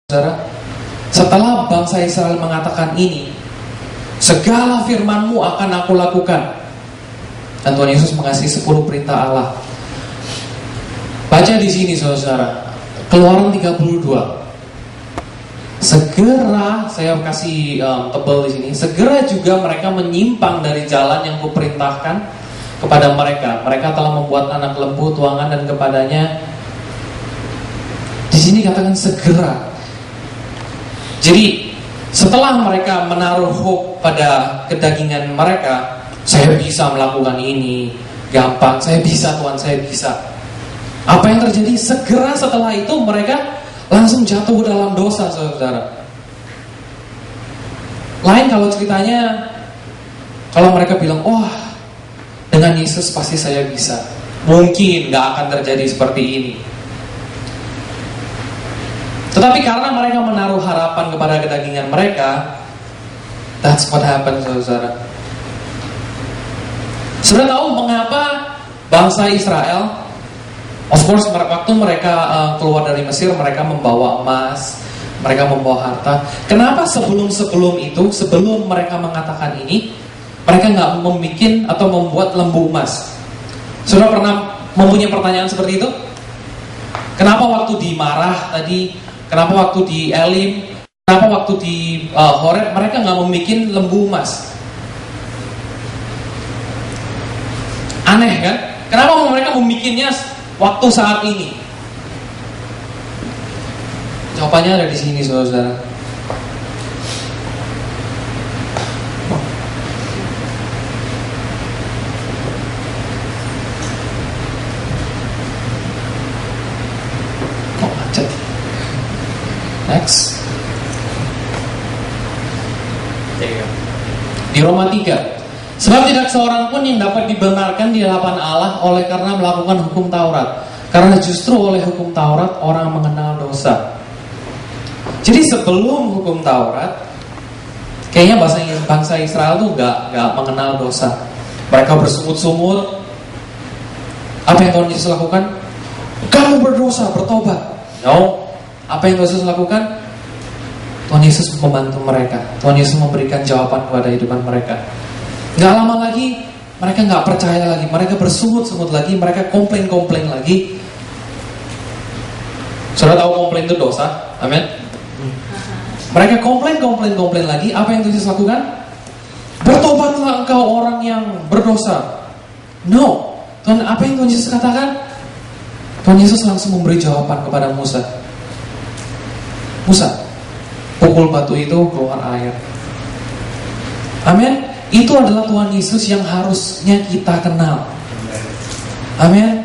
Saudara, setelah bangsa Israel mengatakan ini, segala firman-Mu akan aku lakukan. Dan Tuhan Yesus mengasih 10 perintah Allah. Baca di sini saudara, Keluaran 32. Segera, saya kasih tebal di sini. Segera juga mereka menyimpang dari jalan yang kuperintahkan kepada mereka. Mereka telah membuat anak lembu tuangan dan kepadanya. Di sini katakan segera. Jadi setelah mereka menaruh hope pada kedagingan mereka, saya bisa melakukan ini, gampang, saya bisa Tuhan, saya bisa. Apa yang terjadi? Segera setelah itu mereka langsung jatuh dalam dosa, saudara. Lain kalau ceritanya, kalau mereka bilang, wah, dengan Yesus pasti saya bisa. Mungkin gak akan terjadi seperti ini. Tetapi karena mereka menaruh harapan kepada kedagingan mereka, that's what happened, saudara. Sudah tahu mengapa bangsa Israel, of course waktu mereka keluar dari Mesir, mereka membawa emas, mereka membawa harta. Kenapa sebelum itu, sebelum mereka mengatakan ini, mereka nggak membuat atau membuat lembu emas? Sudah pernah mempunyai pertanyaan seperti itu? Kenapa waktu di Marah tadi, kenapa waktu di Elim, kenapa waktu di Horeb mereka nggak membuat lembu emas? Aneh kan? Kenapa mereka membuatnya waktu saat ini? Jawabannya ada di sini, saudara. Kok macet? Next. Di Roma 3. Sebab tidak seorang pun yang dapat dibenarkan di hadapan Allah oleh karena melakukan hukum Taurat. Karena justru oleh hukum Taurat orang mengenal dosa. Jadi sebelum hukum Taurat, kayaknya bangsa Israel tuh gak mengenal dosa. Mereka bersungut-sungut. Apa yang Tuhan Yesus lakukan? Kamu berdosa, bertobat. No. Apa yang Tuhan Yesus lakukan? Tuhan Yesus membantu mereka. Tuhan Yesus memberikan jawaban kepada hidupan mereka. Gak lama lagi, mereka gak percaya lagi. Mereka bersungut-sungut lagi. Mereka komplain lagi. Saudara tahu komplain itu dosa? Amin. Mereka komplain lagi. Apa yang Tuhan Yesus lakukan? Bertobatlah engkau orang yang berdosa. No. Tuhan, apa yang Tuhan Yesus katakan? Tuhan Yesus langsung memberi jawaban kepada Musa. Musa, pukul batu itu keluar air. Amin. Itu adalah Tuhan Yesus yang harusnya kita kenal. Amin.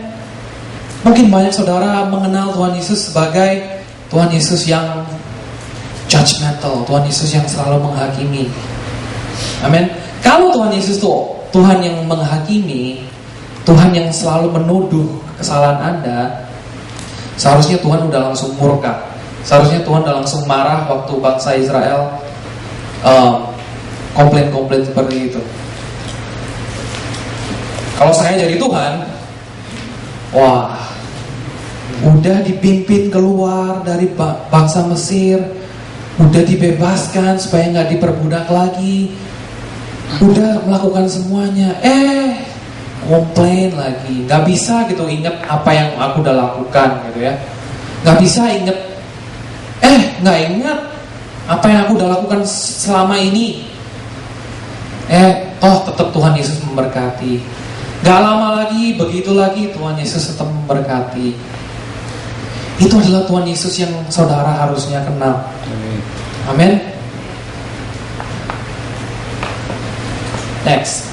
Mungkin banyak saudara mengenal Tuhan Yesus sebagai Tuhan Yesus yang judgmental, Tuhan Yesus yang selalu menghakimi. Amin. Kalau Tuhan Yesus itu Tuhan yang menghakimi, Tuhan yang selalu menuduh kesalahan Anda, seharusnya Tuhan udah langsung murka. Seharusnya Tuhan udah langsung marah waktu bangsa Israel komplain seperti itu. Kalau saya jadi Tuhan, wah, udah dipimpin keluar dari bangsa Mesir, udah dibebaskan supaya nggak diperbudak lagi, udah melakukan semuanya, komplain lagi, nggak bisa gitu inget apa yang aku udah lakukan gitu ya, nggak bisa inget, nggak ingat apa yang aku udah lakukan selama ini. Tetap Tuhan Yesus memberkati. Gak lama lagi, begitu lagi Tuhan Yesus tetap memberkati. Itu adalah Tuhan Yesus yang saudara harusnya kenal. Amin. Next.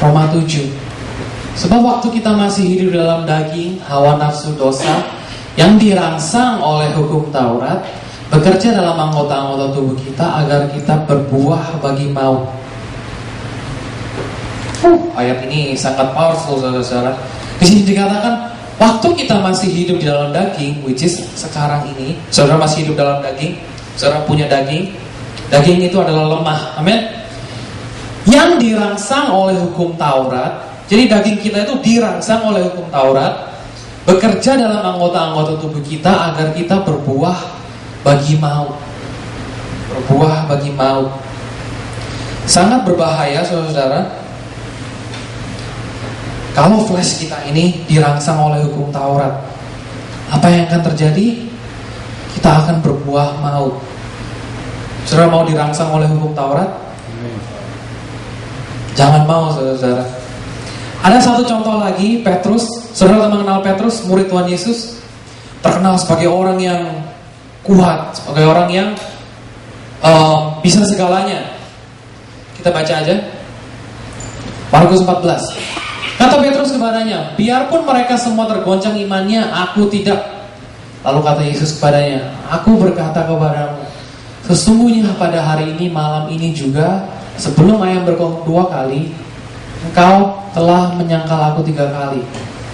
Roma 7. Sebab waktu kita masih hidup dalam daging, hawa nafsu dosa yang dirangsang oleh hukum Taurat bekerja dalam anggota-anggota tubuh kita agar kita berbuah bagi maut. Ayat ini sangat powerful, saudara. Di sini dikatakan waktu kita masih hidup di dalam daging, which is sekarang ini, saudara masih hidup dalam daging, saudara punya daging. Daging itu adalah lemah, amin. Yang dirangsang oleh hukum Taurat Jadi daging kita itu dirangsang oleh hukum Taurat, bekerja dalam anggota-anggota tubuh kita agar kita berbuah bagi maut. Berbuah bagi maut. Sangat berbahaya saudara-saudara kalau flesh kita ini dirangsang oleh hukum Taurat. Apa yang akan terjadi? Kita akan berbuah maut. Saudara mau dirangsang oleh hukum Taurat? Jangan mau saudara-saudara. Ada satu contoh lagi, Petrus. Saudara mengenal Petrus, murid Tuhan Yesus, terkenal sebagai orang yang kuat, sebagai orang yang bisa segalanya. Kita baca aja Markus 14. Kata Petrus kepadanya, biarpun mereka semua tergoncang imannya, aku tidak. Lalu kata Yesus kepadanya, aku berkata kepadamu, sesungguhnya pada hari ini, malam ini juga, sebelum ayam berkokok 2 kali, engkau telah menyangkal aku 3 kali.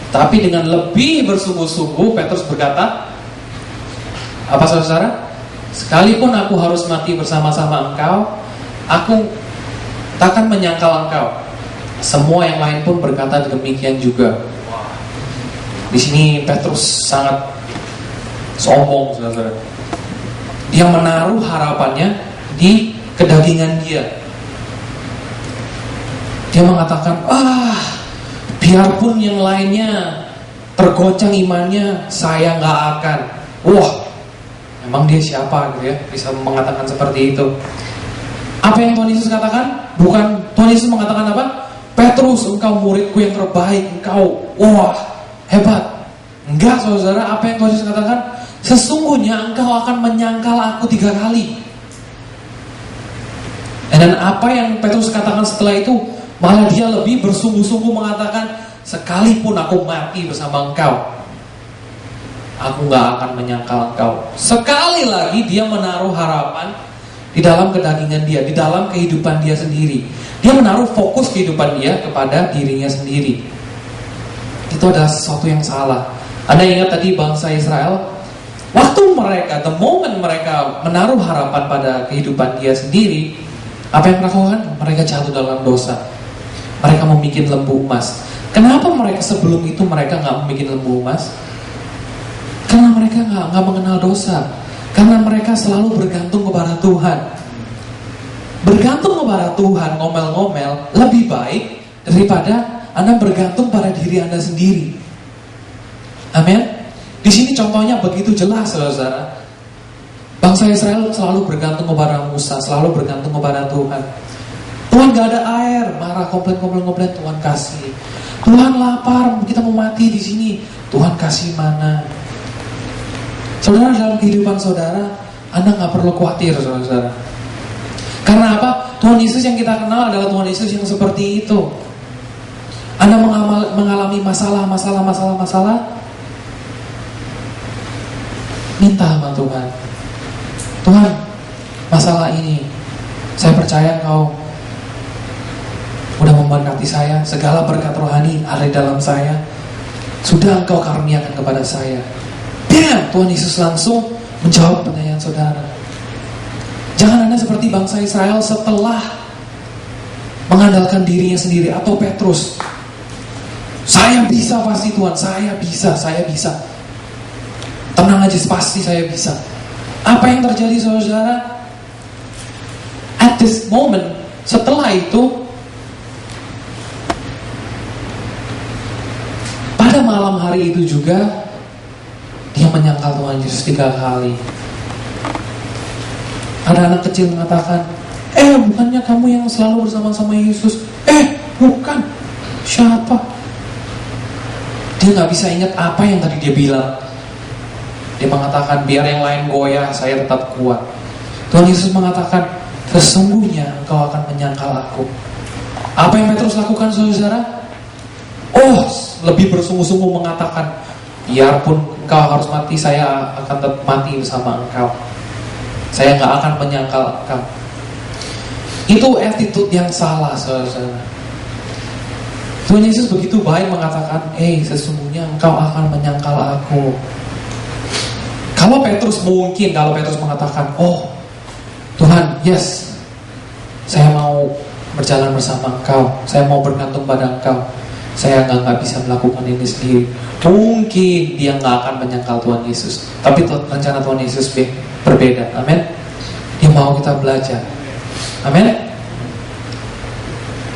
Tapi dengan lebih bersungguh-sungguh Petrus berkata, apa saudara? Sekalipun aku harus mati bersama-sama engkau, aku takkan menyangkal engkau. Semua yang lain pun berkata demikian juga. Di sini Petrus sangat sombong saudara. Dia menaruh harapannya di kedagingan dia. Dia mengatakan, biarpun yang lainnya tergoncang imannya, saya nggak akan. Wah, emang dia siapa gitu ya, bisa mengatakan seperti itu. Apa yang Tuhan Yesus katakan? Bukan, Tuhan Yesus mengatakan apa? Petrus, engkau muridku yang terbaik, engkau, wah, hebat. Enggak saudara, apa yang Tuhan Yesus katakan? Sesungguhnya engkau akan menyangkal aku 3 kali. Dan apa yang Petrus katakan setelah itu? Malah dia lebih bersungguh-sungguh mengatakan, sekalipun aku mati bersama engkau, aku gak akan menyangkal engkau. Sekali lagi dia menaruh harapan di dalam kedagingan dia, di dalam kehidupan dia sendiri. Dia menaruh fokus kehidupan dia kepada dirinya sendiri. Itu adalah sesuatu yang salah. Anda ingat tadi bangsa Israel, waktu mereka, the moment mereka menaruh harapan pada kehidupan dia sendiri, apa yang mereka lakukan? Mereka jatuh dalam dosa. Mereka membuat lembu emas. Kenapa mereka sebelum itu mereka nggak membuat lembu emas? Karena mereka nggak mengenal dosa. Karena mereka selalu bergantung kepada Tuhan. Bergantung kepada Tuhan, ngomel-ngomel, lebih baik daripada Anda bergantung pada diri Anda sendiri. Amin. Di sini contohnya begitu jelas, saudara. Bangsa Israel selalu bergantung kepada Musa, selalu bergantung kepada Tuhan. Tuhan gak ada air, marah, komplain, Tuhan kasih. Tuhan lapar, kita mau mati di sini, Tuhan kasih mana. Saudara, dalam kehidupan saudara, Anda gak perlu khawatir, saudara. Karena apa? Tuhan Yesus yang kita kenal adalah Tuhan Yesus yang seperti itu. Anda mengalami masalah, minta sama Tuhan. Tuhan, masalah ini, saya percaya Engkau udah memberkati saya, segala berkat rohani ada di dalam saya, sudah Engkau karuniakan kepada saya. Dan Tuhan Yesus langsung menjawab pertanyaan saudara. Jangan Anda seperti bangsa Israel setelah mengandalkan dirinya sendiri, atau Petrus. Saya bisa pasti Tuhan, saya bisa. Tenang aja, pasti saya bisa. Apa yang terjadi saudara? At this moment, setelah itu, pada malam hari itu juga, dia menyangkal Tuhan Yesus 3 kali. Ada anak kecil mengatakan, bukannya kamu yang selalu bersama-sama Yesus? Bukan. Siapa? Dia gak bisa ingat apa yang tadi dia bilang. Dia mengatakan, biar yang lain goyah, saya tetap kuat. Tuhan Yesus mengatakan, sesungguhnya engkau akan menyangkal aku. Apa yang Petrus lakukan saudara? Lebih bersungguh-sungguh mengatakan, biarpun engkau harus mati, saya akan tetap mati bersama engkau. Saya gak akan menyangkal engkau. Itu attitude yang salah saudara. Tuhan Yesus begitu baik mengatakan, sesungguhnya engkau akan menyangkal aku. Kalau Petrus mengatakan, Tuhan, yes, saya mau berjalan bersama engkau, saya mau bergantung pada engkau. saya nggak bisa melakukan ini sendiri. Mungkin dia nggak akan menyangkal Tuhan Yesus, tapi rencana Tuhan Yesus berbeda. Amin. Dia mau kita belajar. Amin.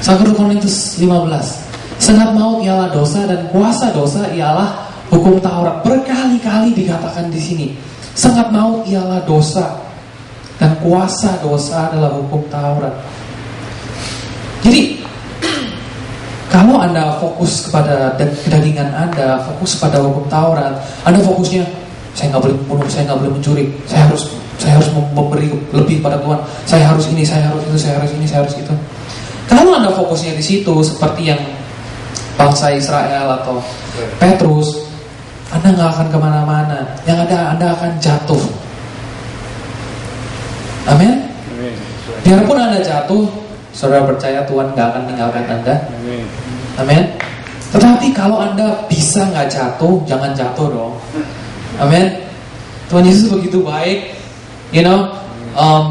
1 Korintus 15. Sengat maut ialah dosa dan kuasa dosa ialah hukum Taurat. Berkali-kali dikatakan di sini. Sengat maut ialah dosa dan kuasa dosa adalah hukum Taurat. Jadi kalau Anda fokus kepada kedagingan Anda, fokus pada hukum Taurat, Anda fokusnya saya nggak boleh membunuh, saya nggak boleh mencuri, saya harus memberi lebih pada Tuhan, saya harus ini, saya harus itu, saya harus ini, saya harus itu. Kalau Anda fokusnya di situ seperti yang bangsa Israel atau Petrus, Anda nggak akan kemana-mana. Yang ada Anda akan jatuh. Amin. Biarpun Anda jatuh, saudara percaya Tuhan nggak akan tinggalkan Anda. Amin. Tetapi kalau Anda bisa nggak jatuh, jangan jatuh dong. Amin. Tuhan Yesus begitu baik.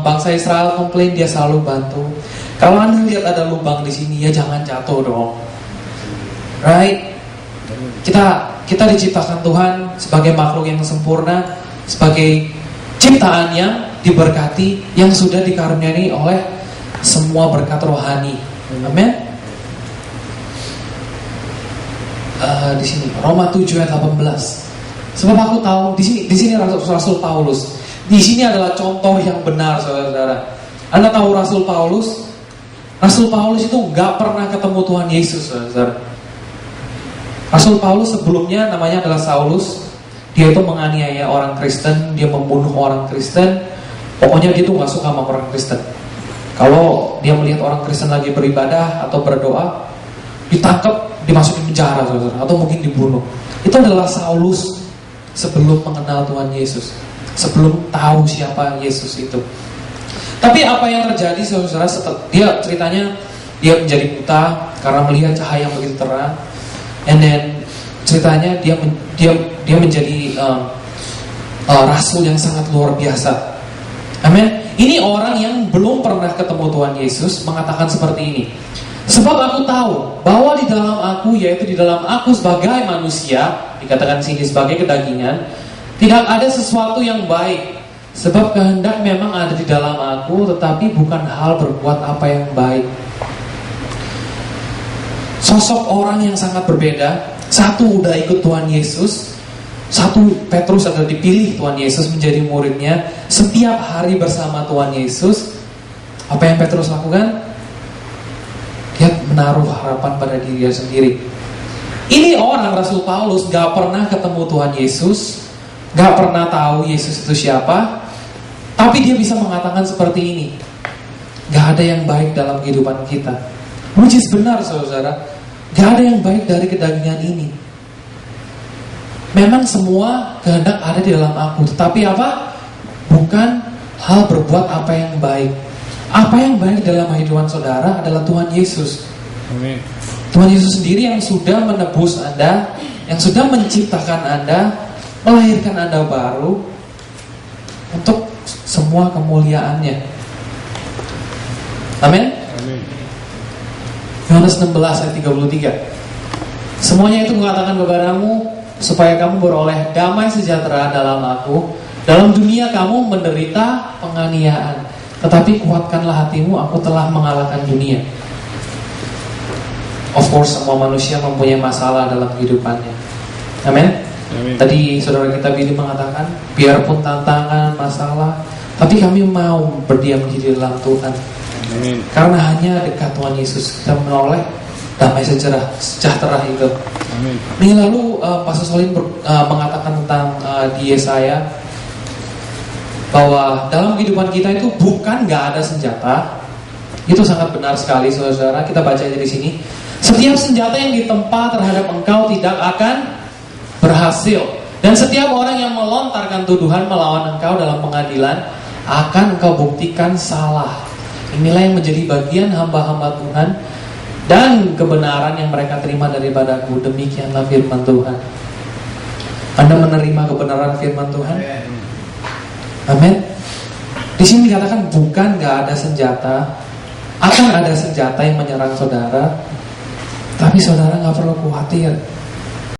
Bangsa Israel komplain, dia selalu bantu. Kalau Anda lihat ada lubang di sini, ya jangan jatuh dong. Right? Kita diciptakan Tuhan sebagai makhluk yang sempurna, sebagai ciptaan yang diberkati, yang sudah dikaruniai oleh semua berkat rohani. Amin. Di sini Roma 7 ayat 18. Sebab aku tahu di sini Rasul Paulus. Di sini adalah contoh yang benar, saudara-saudara. Anda tahu Rasul Paulus? Rasul Paulus itu nggak pernah ketemu Tuhan Yesus, saudara. Rasul Paulus sebelumnya namanya adalah Saulus. Dia itu menganiaya orang Kristen, dia membunuh orang Kristen. Pokoknya dia tuh nggak suka sama orang Kristen. Kalau dia melihat orang Kristen lagi beribadah atau berdoa, ditangkap, dimasukin penjara, saudara, atau mungkin dibunuh. Itu adalah Saulus sebelum mengenal Tuhan Yesus, sebelum tahu siapa Yesus itu. Tapi apa yang terjadi, saudara? Dia ceritanya dia menjadi buta karena melihat cahaya yang begitu terang. And then ceritanya dia menjadi rasul yang sangat luar biasa. Amin. Ini orang yang belum pernah ketemu Tuhan Yesus mengatakan seperti ini. Sebab aku tahu bahwa di dalam aku, yaitu di dalam aku sebagai manusia, dikatakan sini sebagai kedagingan, tidak ada sesuatu yang baik. Sebab kehendak memang ada di dalam aku, tetapi bukan hal berbuat apa yang baik. Sosok orang yang sangat berbeda. Satu udah ikut Tuhan Yesus, satu Petrus adalah dipilih Tuhan Yesus menjadi muridnya. Setiap hari bersama Tuhan Yesus, apa yang Petrus lakukan? Dia menaruh harapan pada dirinya sendiri. Ini orang Rasul Paulus gak pernah ketemu Tuhan Yesus, gak pernah tahu Yesus itu siapa, tapi dia bisa mengatakan seperti ini. Gak ada yang baik dalam kehidupan kita. Which is benar, saudara. Gak ada yang baik dari kedagingan ini. Memang semua kehendak ada di dalam aku, tetapi apa? Bukan hal berbuat apa yang baik. Apa yang baik dalam kehidupan saudara adalah Tuhan Yesus. Amin. Tuhan Yesus sendiri yang sudah menebus Anda, yang sudah menciptakan Anda, melahirkan Anda baru untuk semua kemuliaannya. Amin. Amin. Yohanes 16 ayat 33. Semuanya itu mengatakan kepadamu supaya kamu beroleh damai sejahtera dalam aku. Dalam dunia kamu menderita penganiayaan, tetapi kuatkanlah hatimu, aku telah mengalahkan dunia. Of course, semua manusia mempunyai masalah dalam kehidupannya. Amin. Tadi saudara kita Billy mengatakan, biarpun tantangan, masalah, tapi kami mau berdiam diri dalam Tuhan. Amin. Karena hanya dekat Tuhan Yesus kita menoleh damai sejahtera itu. Amin. Ini lalu Pastor Solin mengatakan tentang di Yesaya bahwa dalam kehidupan kita itu bukan gak ada senjata. Itu sangat benar sekali, saudara. Kita baca aja di sini. Setiap senjata yang ditempa terhadap engkau tidak akan berhasil, dan setiap orang yang melontarkan tuduhan melawan engkau dalam pengadilan akan engkau buktikan salah. Inilah yang menjadi bagian hamba-hamba Tuhan dan kebenaran yang mereka terima daripadaku. Demikianlah firman Tuhan. Anda menerima kebenaran firman Tuhan? Amin. Di sini dikatakan bukan gak ada senjata, akan ada senjata yang menyerang saudara, tapi Tapi saudara nggak perlu khawatir.